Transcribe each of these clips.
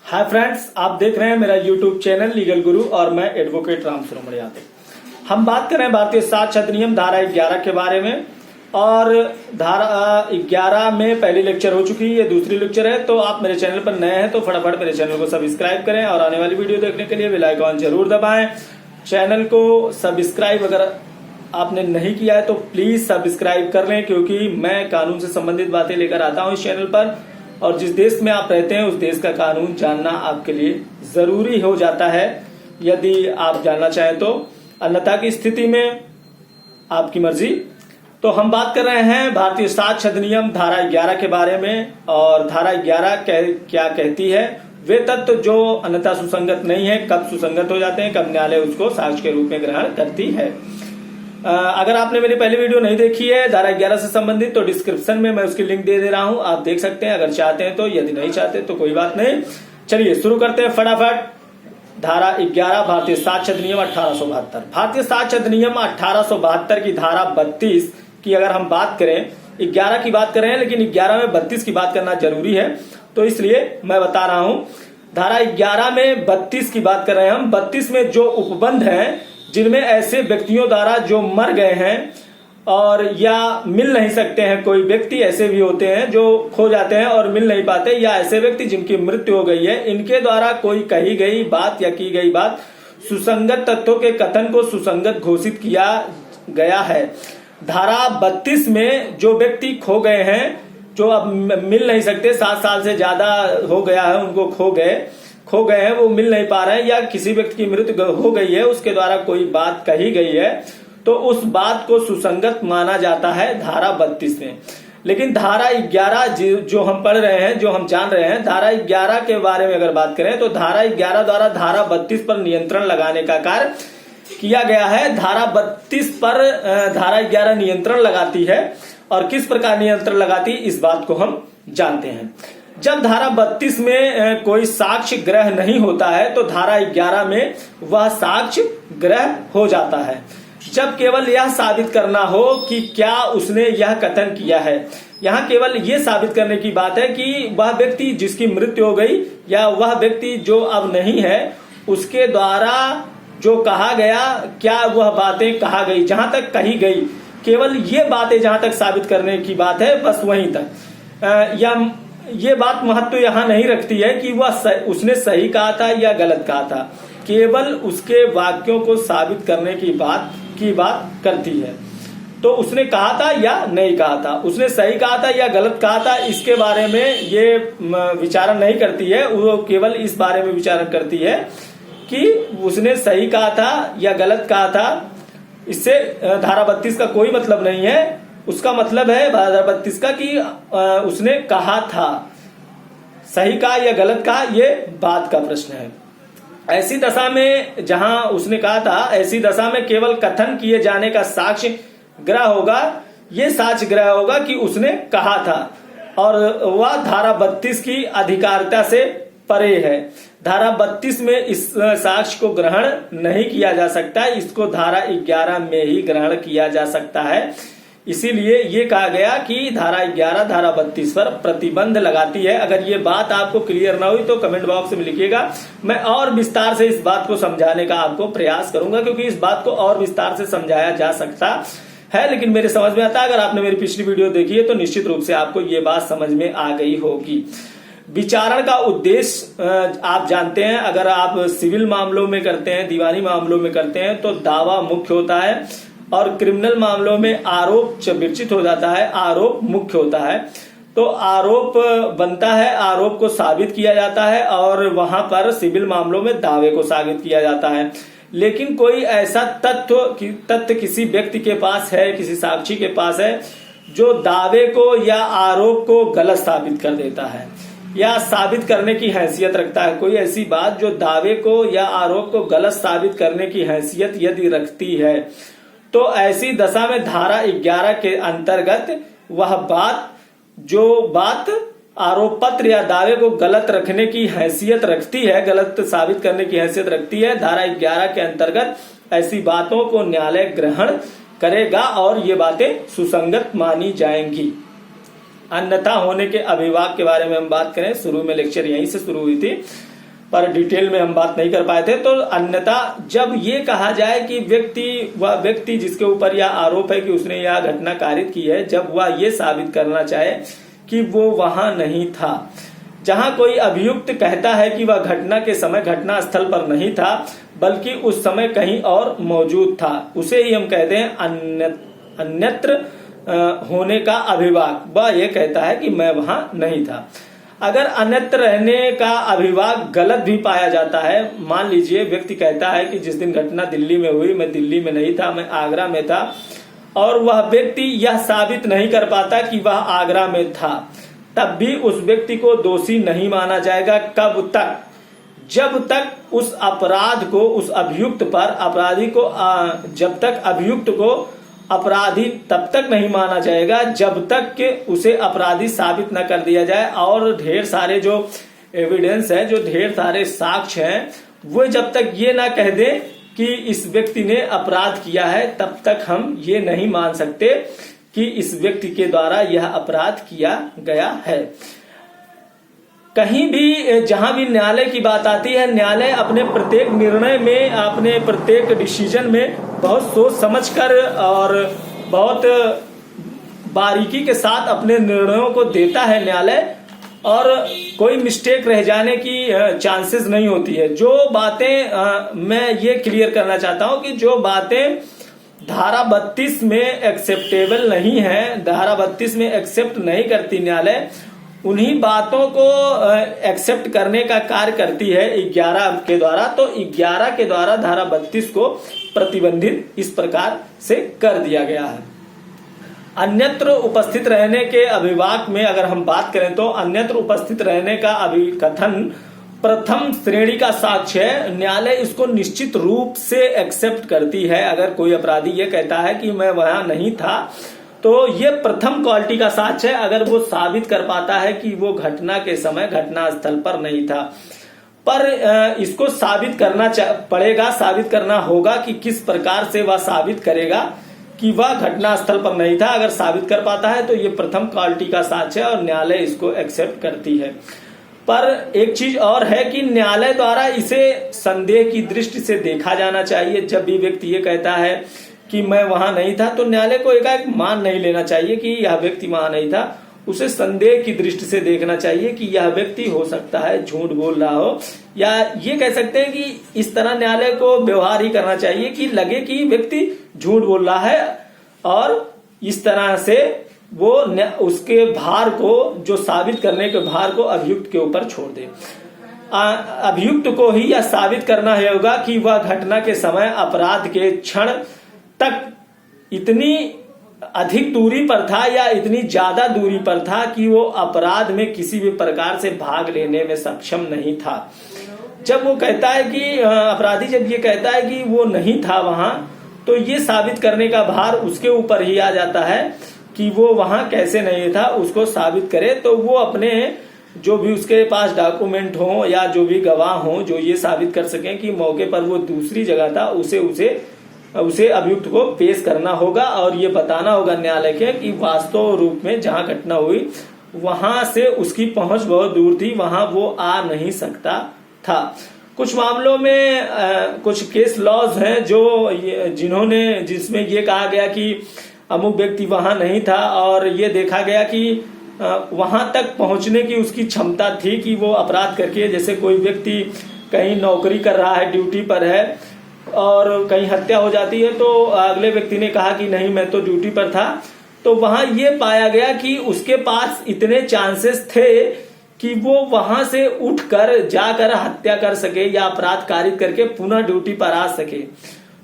Hi friends, आप देख रहे हैं मेरा यूट्यूब चैनल लीगल गुरु और मैं एडवोकेट राम सुरमण यादव। हम बात कर रहे हैं भारतीय साक्ष्य अधिनियम धारा 11 के बारे में। और धारा 11 में पहली लेक्चर हो चुकी है, ये दूसरी लेक्चर है। तो आप मेरे चैनल पर नए हैं तो फटाफट मेरे चैनल को सब्सक्राइब करें और आने वाली वीडियो देखने के लिए बेल आइकॉन जरूर दबाएं। चैनल को सब्सक्राइब अगर आपने नहीं किया है तो प्लीज सब्सक्राइब कर लें, क्योंकि मैं कानून से संबंधित बातें लेकर आता हूं इस चैनल पर। और जिस देश में आप रहते हैं उस देश का कानून जानना आपके लिए जरूरी हो जाता है, यदि आप जानना चाहें तो। अन्यथा की स्थिति में आपकी मर्जी। तो हम बात कर रहे हैं भारतीय साक्ष्य अधिनियम धारा 11 के बारे में। और धारा 11 क्या कहती है, वे तत्व जो अन्यथा सुसंगत नहीं है कब सुसंगत हो जाते हैं, कब न्यायालय उसको साक्ष्य के रूप में ग्रहण करती है। अगर आपने मेरी पहली वीडियो नहीं देखी है धारा 11 से संबंधित तो डिस्क्रिप्शन में मैं उसकी लिंक दे रहा हूं, आप देख सकते हैं अगर चाहते हैं तो। यदि नहीं चाहते तो कोई बात नहीं। चलिए शुरू करते हैं फटाफट। धारा 11 भारतीय साक्ष्य अधिनियम 1872। भारतीय साक्ष्य अधिनियम 1872 की धारा 32 की अगर हम बात करें, 11 की बात कर रहे हैं लेकिन 11 में 32 की बात करना जरूरी है, तो इसलिए मैं बता रहा हूं। धारा 11 में 32 की बात कर रहे हैं हम। 32 में जो उपबंध हैं जिनमें ऐसे व्यक्तियों द्वारा जो मर गए हैं और या मिल नहीं सकते हैं, कोई व्यक्ति ऐसे भी होते हैं जो खो जाते हैं और मिल नहीं पाते, या ऐसे व्यक्ति जिनकी मृत्यु हो गई है, इनके द्वारा कोई कही गई बात या की गई बात सुसंगत तथ्यों के कथन को सुसंगत घोषित किया गया है। धारा 32 में जो व्यक्ति खो गए हैं, जो अब मिल नहीं सकते, 7 साल से ज्यादा हो गया है उनको खो गए हैं, वो मिल नहीं पा रहे हैं, या किसी व्यक्ति की मृत्यु हो गई है उसके द्वारा कोई बात कही गई है, तो उस बात को सुसंगत माना जाता है धारा 32 में। लेकिन धारा 11 जो हम पढ़ रहे हैं, जो हम जान रहे हैं, धारा 11 के बारे में अगर बात करें तो धारा 11 द्वारा धारा 32 पर नियंत्रण लगाने का कार्य किया गया है। धारा 32 पर धारा 11 नियंत्रण लगाती है। और किस प्रकार नियंत्रण लगाती है इस बात को हम जानते हैं। जब धारा 32 में कोई साक्ष्य ग्रह नहीं होता है तो धारा 11 में वह साक्ष्य ग्रह हो जाता है। जब केवल यह साबित करना हो कि क्या उसने यह कथन किया है, यहाँ केवल यह साबित करने की बात है कि वह व्यक्ति जिसकी मृत्यु हो गई या वह व्यक्ति जो अब नहीं है उसके द्वारा जो कहा गया, क्या वह बातें कहा गई, जहां तक कही गई, केवल ये बातें जहां तक साबित करने की बात है, बस वहीं तक। या ये बात महत्व यहां नहीं रखती है कि वह उसने सही कहा था या गलत कहा था, केवल उसके वाक्यों को साबित करने की बात करती है। तो उसने कहा था या नहीं कहा था, उसने सही कहा था या गलत कहा था, इसके बारे में ये विचारण नहीं करती है। वो केवल इस बारे में विचारण करती है कि उसने सही कहा था या गलत कहा था। इससे धारा 32 का कोई मतलब नहीं है। उसका मतलब है धारा 32 का कि उसने कहा था, सही कहा या गलत कहा, ये बात का प्रश्न है। ऐसी दशा में जहां उसने कहा था, ऐसी दशा में केवल कथन किए जाने का साक्ष्य ग्रह होगा। ये साक्ष्य ग्रह होगा कि उसने कहा था, और वह धारा 32 की अधिकारिता से परे है। धारा 32 में इस साक्ष्य को ग्रहण नहीं किया जा सकता, इसको धारा 11 में ही ग्रहण किया जा सकता है। इसीलिए ये कहा गया कि धारा 11 धारा 32 पर प्रतिबंध लगाती है। अगर ये बात आपको क्लियर ना हुई तो कमेंट बॉक्स में लिखिएगा, मैं और विस्तार से इस बात को समझाने का आपको प्रयास करूंगा, क्योंकि इस बात को और विस्तार से समझाया जा सकता है, लेकिन मेरे समझ में आता है। अगर आपने मेरी पिछली वीडियो देखी है तो निश्चित रूप से आपको ये बात समझ में आ गई होगी। विचारण का उद्देश्य आप जानते हैं। अगर आप सिविल मामलों में करते हैं, दीवानी मामलों में करते हैं तो दावा मुख्य होता है, और क्रिमिनल मामलों में आरोप विरचित हो जाता है, आरोप मुख्य होता है। तो आरोप बनता है, आरोप को साबित किया जाता है, और वहां पर सिविल मामलों में दावे को साबित किया जाता है। लेकिन कोई ऐसा तथ्य किसी व्यक्ति के पास है, किसी साक्षी के पास है, जो दावे को या आरोप को गलत साबित कर देता है या साबित करने की हैसियत रखता है। कोई ऐसी बात जो दावे को या आरोप को गलत साबित करने की हैसियत यदि रखती है, तो ऐसी दशा में धारा 11 के अंतर्गत वह बात, जो बात आरोप पत्र या दावे को गलत रखने की हैसियत रखती है, गलत साबित करने की हैसियत रखती है, धारा 11 के अंतर्गत ऐसी बातों को न्यायालय ग्रहण करेगा और ये बातें सुसंगत मानी जाएंगी। अन्यथा होने के अभिभाव के बारे में हम बात करें, शुरू में लेक्चर यहीं से शुरू हुई थी पर डिटेल में हम बात नहीं कर पाए थे। तो अन्यथा जब ये कहा जाए कि वह व्यक्ति जिसके ऊपर यह आरोप है कि उसने यह घटना कारित की है, जब वह ये साबित करना चाहे कि वो वहां नहीं था, जहां कोई अभियुक्त कहता है कि वह घटना के समय घटना स्थल पर नहीं था बल्कि उस समय कहीं और मौजूद था, उसे ही हम कहते हैं अन्यत्र होने का अभिभाव। वह यह कहता है कि मैं वहां नहीं था। अगर अन्यत्र रहने का अभिभाव गलत भी पाया जाता है, मान लीजिए व्यक्ति कहता है कि जिस दिन घटना दिल्ली में हुई मैं दिल्ली में नहीं था, मैं आगरा में था, और वह व्यक्ति यह साबित नहीं कर पाता कि वह आगरा में था, तब भी उस व्यक्ति को दोषी नहीं माना जाएगा। कब तक? जब तक उस अपराध को, उस अभियुक्त पर, अपराधी को, जब तक अभियुक्त को अपराधी तब तक नहीं माना जाएगा जब तक कि उसे अपराधी साबित न कर दिया जाए, और ढेर सारे जो एविडेंस है, जो ढेर सारे साक्ष्य हैं, वो जब तक ये ना कह दे कि इस व्यक्ति ने अपराध किया है, तब तक हम ये नहीं मान सकते कि इस व्यक्ति के द्वारा यह अपराध किया गया है। कहीं भी जहां भी न्यायालय की बात आती है, न्यायालय अपने प्रत्येक निर्णय में, अपने प्रत्येक डिसीजन में बहुत सोच समझकर और बहुत बारीकी के साथ अपने निर्णयों को देता है न्यायालय, और कोई मिस्टेक रह जाने की चांसेस नहीं होती है। जो बातें मैं ये क्लियर करना चाहता हूं कि जो बातें धारा 32 में एक्सेप्टेबल नहीं है, धारा 32 में एक्सेप्ट नहीं करती न्यायालय, उन्हीं बातों को एक्सेप्ट करने का कार्य करती है 11 के द्वारा। तो 11 के द्वारा धारा 32 को प्रतिबंधित इस प्रकार से कर दिया गया है। अन्यत्र उपस्थित रहने के अभिभाव में अगर हम बात करें तो अन्यत्र उपस्थित रहने का अभिकथन प्रथम श्रेणी का साक्ष्य है। न्यायालय इसको निश्चित रूप से एक्सेप्ट करती है। अगर कोई अपराधी ये कहता है कि मैं वहां नहीं था, तो ये प्रथम क्वालिटी का साक्ष्य है। अगर वो साबित कर पाता है कि वो घटना के समय घटना स्थल पर नहीं था, पर इसको साबित करना पड़ेगा, साबित करना होगा कि किस प्रकार से वह साबित करेगा कि वह घटना स्थल पर नहीं था। अगर साबित कर पाता है तो ये प्रथम क्वालिटी का साक्ष्य है और न्यायालय इसको एक्सेप्ट करती है। पर एक चीज और है कि न्यायालय द्वारा इसे संदेह की दृष्टि से देखा जाना चाहिए। जब भी व्यक्ति ये कहता है कि मैं वहां नहीं था, तो न्यायालय को एकाएक मान नहीं लेना चाहिए कि यह व्यक्ति वहां नहीं था। उसे संदेह की दृष्टि से देखना चाहिए कि यह व्यक्ति हो सकता है झूठ बोल रहा हो, या ये कह सकते हैं कि इस तरह न्यायालय को व्यवहार ही करना चाहिए कि लगे कि व्यक्ति झूठ बोल रहा है, और इस तरह से वो उसके भार को, जो साबित करने के भार को अभियुक्त के ऊपर छोड़ दे। अभियुक्त को ही यह साबित करना होगा कि वह घटना के समय अपराध के क्षण तक इतनी अधिक दूरी पर था या इतनी ज्यादा दूरी पर था कि वो अपराध में किसी भी प्रकार से भाग लेने में सक्षम नहीं था। जब वो कहता है कि अपराधी जब ये कहता है कि वो नहीं था वहां, तो ये साबित करने का भार उसके ऊपर ही आ जाता है कि वो वहां कैसे नहीं था, उसको साबित करे। तो वो अपने जो भी उसके पास डॉक्यूमेंट हो या जो भी गवाह हो जो ये साबित कर सकें कि मौके पर वो दूसरी जगह था, उसे अभियुक्त को पेश करना होगा और ये बताना होगा न्यायालय के कि वास्तव रूप में जहां घटना हुई वहां से उसकी पहुंच बहुत दूर थी, वहां वो आ नहीं सकता था। कुछ मामलों में कुछ केस लॉज हैं जिसमें ये कहा गया कि अमुक व्यक्ति वहां नहीं था और ये देखा गया कि वहां तक पहुंचने की उसकी क्षमता थी कि वो अपराध करके, जैसे कोई व्यक्ति कहीं नौकरी कर रहा है, ड्यूटी पर है और कहीं हत्या हो जाती है, तो अगले व्यक्ति ने कहा कि नहीं मैं तो ड्यूटी पर था, तो वहां ये पाया गया कि उसके पास इतने चांसेस थे कि वो वहां से उठकर जाकर हत्या कर सके या अपराध कारित करके पुनः ड्यूटी पर आ सके।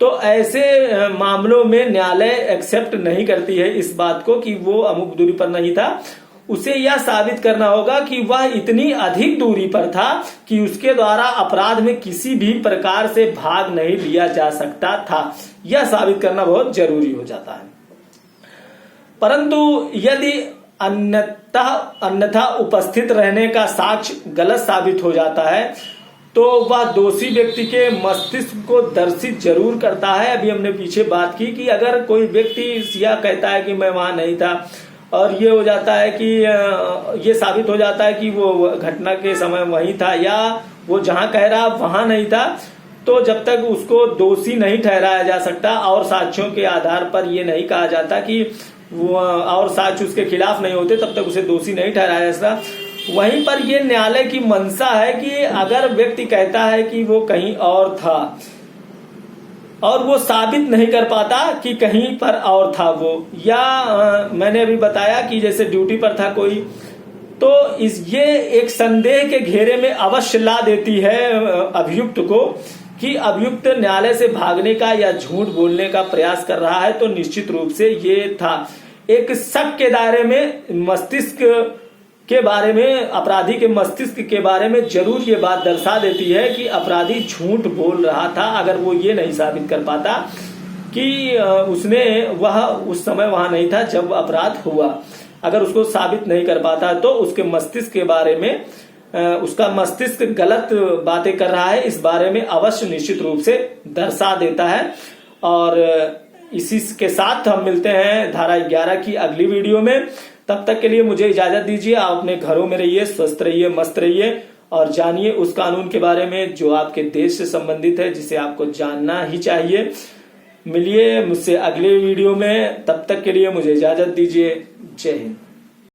तो ऐसे मामलों में न्यायालय एक्सेप्ट नहीं करती है इस बात को कि वो अमुक दूरी पर नहीं था। उसे यह साबित करना होगा कि वह इतनी अधिक दूरी पर था कि उसके द्वारा अपराध में किसी भी प्रकार से भाग नहीं लिया जा सकता था। यह साबित करना बहुत जरूरी हो जाता है। परंतु यदि अन्यथा उपस्थित रहने का साक्ष्य गलत साबित हो जाता है, तो वह दोषी व्यक्ति के मस्तिष्क को दर्शित जरूर करता है। अभी हमने पीछे बात की कि अगर कोई व्यक्ति यह कहता है कि मैं वहां नहीं था और ये हो जाता है कि ये साबित हो जाता है कि वो घटना के समय वहीं था या वो जहां कह रहा वहां नहीं था, तो जब तक उसको दोषी नहीं ठहराया जा सकता और साक्ष्यों के आधार पर ये नहीं कहा जाता कि वो और साक्ष्य उसके खिलाफ नहीं होते, तब तक उसे दोषी नहीं ठहराया जा सकता। वहीं पर ये न्यायालय की मंशा है कि अगर व्यक्ति कहता है कि वो कहीं और था और वो साबित नहीं कर पाता कि कहीं पर और था वो, या मैंने अभी बताया कि जैसे ड्यूटी पर था कोई, तो ये एक संदेह के घेरे में अवश्य ला देती है अभियुक्त को कि अभियुक्त न्यायालय से भागने का या झूठ बोलने का प्रयास कर रहा है। तो निश्चित रूप से ये था एक शक के दायरे में, मस्तिष्क के बारे में, अपराधी के मस्तिष्क के बारे में जरूर ये बात दर्शा देती है कि अपराधी झूठ बोल रहा था। अगर वो ये नहीं साबित कर पाता कि उसने वह उस समय वहां नहीं था जब अपराध हुआ, अगर उसको साबित नहीं कर पाता तो उसके मस्तिष्क के बारे में, उसका मस्तिष्क गलत बातें कर रहा है, इस बारे में अवश्य निश्चित रूप से दर्शा देता है। और इसी के साथ हम मिलते हैं धारा 11 की अगली वीडियो में। तब तक के लिए मुझे इजाजत दीजिए। आप अपने घरों में रहिए, स्वस्थ रहिए, मस्त रहिए और जानिए उस कानून के बारे में जो आपके देश से संबंधित है, जिसे आपको जानना ही चाहिए। मिलिए मुझसे अगले वीडियो में, तब तक के लिए मुझे इजाजत दीजिए। जय हिंद।